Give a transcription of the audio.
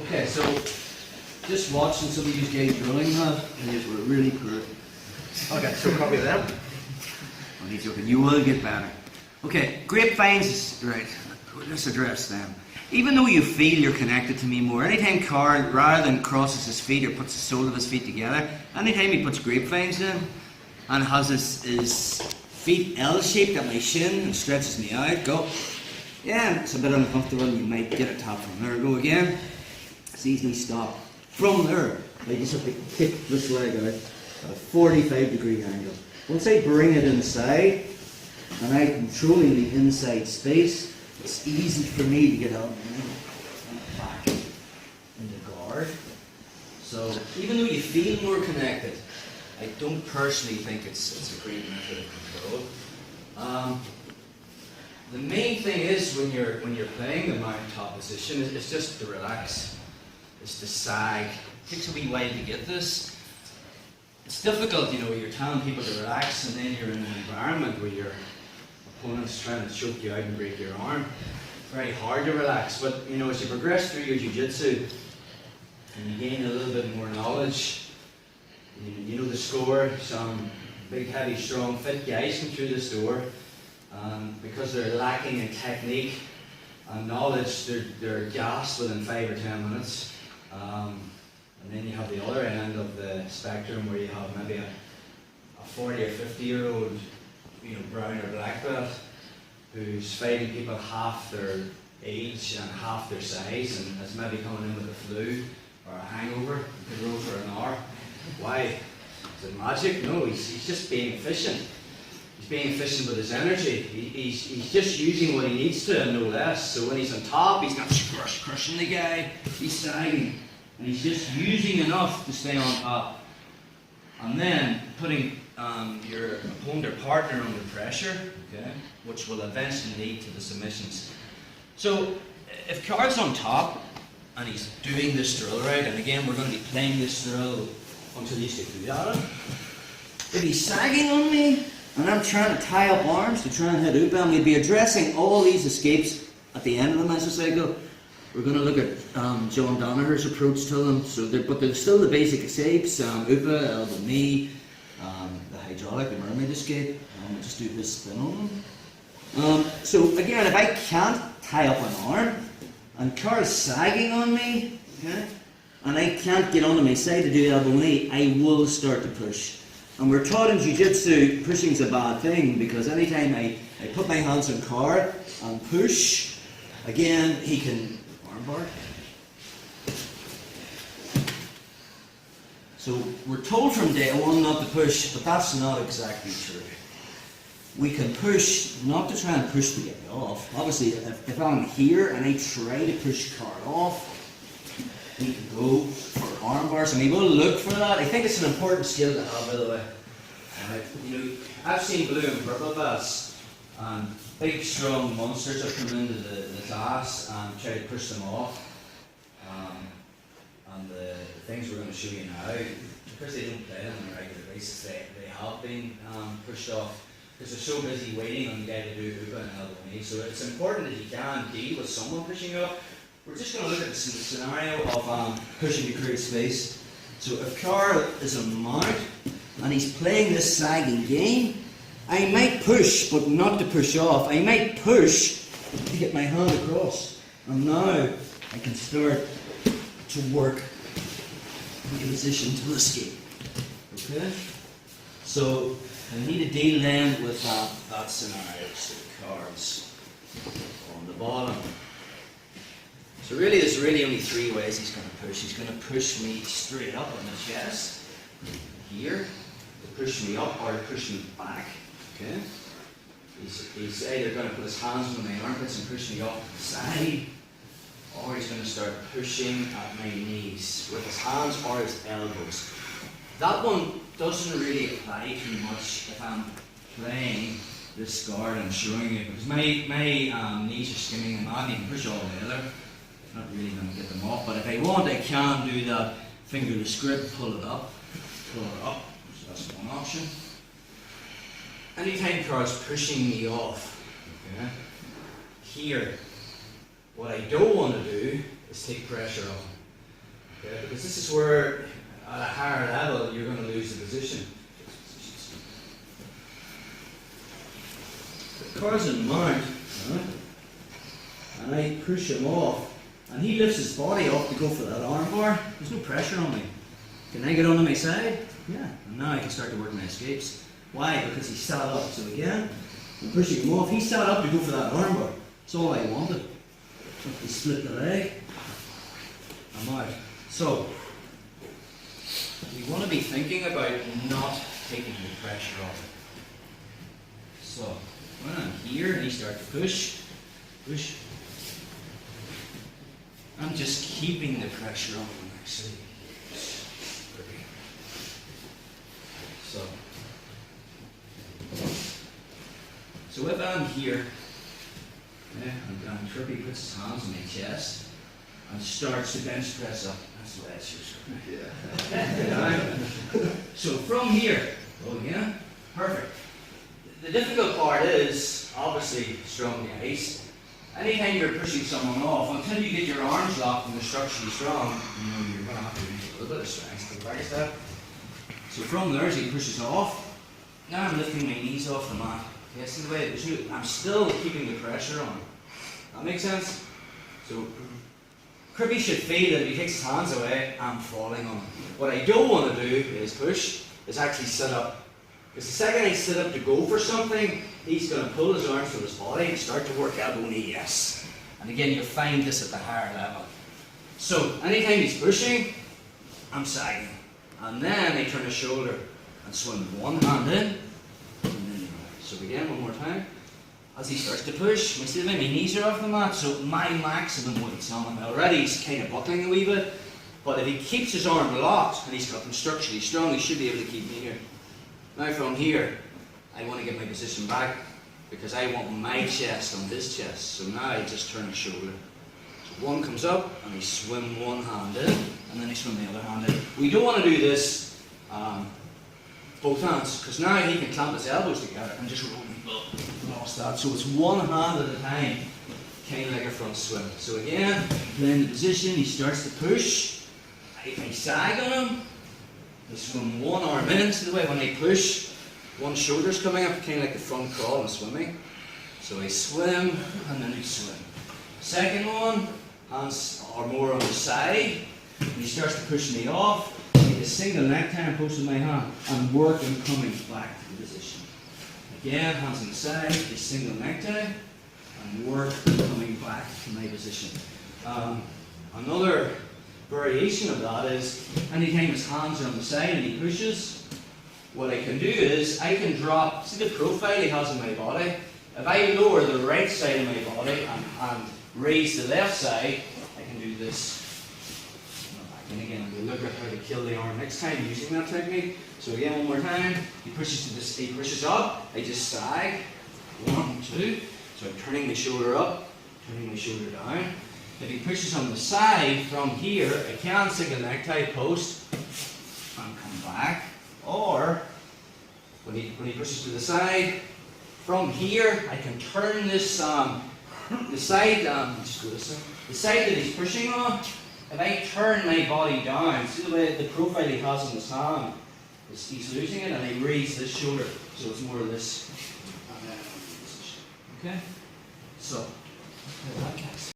Okay, so just watching some of these guys drilling that, and these were really poor. Okay, so copy them. Oh, he's joking. You will get better. Okay, grapevines, right, let's address them. Even though you feel you're connected to me more, anytime Carl, rather than crosses his feet or puts the sole of his feet together, anytime he puts grapevines in and has his feet L-shaped at my shin and stretches me out, go. Yeah, it's a bit uncomfortable and you might get a tap from there. Go again. It's easily stop. From there, I just have to kick this leg out at a 45-degree angle. Once I bring it inside, and I'm controlling the inside space, it's easy for me to get out and back into guard. So even though you feel more connected, I don't personally think it's a great method of control. The main thing is when you're playing the mount top position is just to relax. It's to sag. It takes a wee while to get this. It's difficult, you know, you're telling people to relax and then you're in an environment where your opponent's trying to choke you out and break your arm. Very hard to relax, but you know, as you progress through your jiu-jitsu and you gain a little bit more knowledge, you know the score. Some big, heavy, strong, fit guys come through this door, because they're lacking in technique and knowledge, they're gassed within 5 or 10 minutes. And then you have the other end of the spectrum where you have maybe a 40 or 50-year-old, you know, brown or black belt who's fighting people half their age and half their size and is maybe coming in with a flu or a hangover and could roll for an hour. Why? Is it magic? No, he's just being efficient. He's being efficient with his energy. He's just using what he needs to and no less. So when he's on top, he's not crushing the guy, he's sagging. And he's just using enough to stay on top. And then putting your opponent or partner under pressure, okay, which will eventually lead to the submissions. So if Carl's on top and he's doing this drill right, and again we're going to be playing this drill until you stick good at it. If he's sagging on me and I'm trying to tie up arms to try and hit Upa, and we'll be addressing all these escapes at the end of the mesocycle. We're going to look at John Danaher's approach to them. So, but there's still the basic escapes: Upa, elbow knee, the hydraulic, the mermaid escape. We'll just do this spin on them. So again, if I can't tie up an arm and Carl's sagging on me, okay, and I can't get onto my side to do elbow knee, I will start to push. And we're taught in jiu-jitsu pushing's a bad thing, because anytime I put my hands on Carl and push, again he can armbar. So we're told from day one not to push, but that's not exactly true. We can push, not to try and push to get me off. Obviously, if I'm here and I try to push Carl off, he can go for arm bars, and he will look for that. I think it's an important skill to have, by the way. You know, I've seen blue and purple belts, and big, strong monsters have come into the class and try to push them off. And the things we're going to show you now, because they don't play them on a regular basis, they have been pushed off, because they're so busy waiting on the guy to do Upa and elbow knee. So it's important that you can deal with someone pushing you up. We're just going to look at the scenario of pushing to create space. So if Carl is a mount and he's playing this sagging game, I might push, but not to push off. I might push to get my hand across. And now I can start to work in position to escape. Okay? So I need to deal then with that scenario. So Carl's on the bottom. So really, there's really only 3 ways he's going to push. He's going to push me straight up on the chest, here, to push me up, or to push me back. Okay? He's either going to put his hands on my armpits and push me up to the side, or he's going to start pushing at my knees with his hands or his elbows. That one doesn't really apply too much if I'm playing this guard and showing you, because my knees are skimming them out. You can push all together. Not really going to get them off, but if I want, I can do that fingerless grip, pull it up, so that's one option. Anytime Carl's pushing me off, okay, here, what I don't want to do is take pressure off. Okay, because this is where at a higher level you're going to lose the position. The car's in mount, right? And I push him off, and he lifts his body up to go for that arm bar. There's no pressure on me. Can I get onto my side? Yeah. And now I can start to work my escapes. Why? Because he sat up. So again, I'm pushing him off. He sat up to go for that arm bar. That's all I wanted. He split the leg. I'm out. So, we want to be thinking about not taking the pressure off it. So, when I'm here and he starts to push, I'm just keeping the pressure on him actually. So if I'm here, and Trippy puts his hands on my chest and starts to bench press up. That's the way it's used. Yeah. So from here, go again. Perfect. The difficult part is obviously strong guys. Anytime you're pushing someone off, until you get your arms locked and they're structurally strong, you're going to have to use a little bit of strength to practice that. So from there, as he pushes off, now I'm lifting my knees off the mat. Yeah, see the way it is. I'm still keeping the pressure on. That makes sense? So, Crippy should feel that if he takes his hands away, I'm falling on him. What I don't want to do is actually sit up. Because the second I sit up to go for something, he's going to pull his arms from his body and start to work elbow knee, yes. And again, you'll find this at the higher level. So, anytime he's pushing, I'm sagging. And then I turn his shoulder and swim one hand in, and then so again, one more time. As he starts to push, my knees are off the mat, so my maximum weight's on him. Already he's kind of buckling a wee bit, but if he keeps his arm locked and he's got them structurally strong, he should be able to keep me here. Now from here, I want to get my position back because I want my chest on his chest. So now I just turn his shoulder. So one comes up and I swim one hand in, and then I swim the other hand in. We don't want to do this both hands, because now he can clamp his elbows together and just roll me. Lost that. So it's one hand at a time, kind of like a front swim. So again, playing the position, he starts to push. I sag on him. I swim one arm in. See the way when I push, one shoulder's coming up, kind of like the front crawl in swimming. So I swim and then I swim. Second one, hands are more on the side. And he starts to push me off. A single necktie and posting my hand and work and coming back to the position. Again, hands on the side, a single necktie and work and coming back to my position. Another variation of that is anytime his hands are on the side and he pushes, what I can do is I can drop, see the profile he has in my body? If I lower the right side of my body and raise the left side, I can do this. And again, we'll look at how to kill the arm next time using that technique. So again, one more time. He pushes to this. He pushes up. I just sag. 1, 2. So I'm turning my shoulder up, turning my shoulder down. If he pushes on the side from here, I can single necktie post and come back. Or when he pushes to the side, from here I can turn this the side. Just go this way. The side that he's pushing on. If I turn my body down, see the way the profile he has on his hand, he's losing it, and I raise this shoulder, so it's more of this. Okay? So, like that, guys.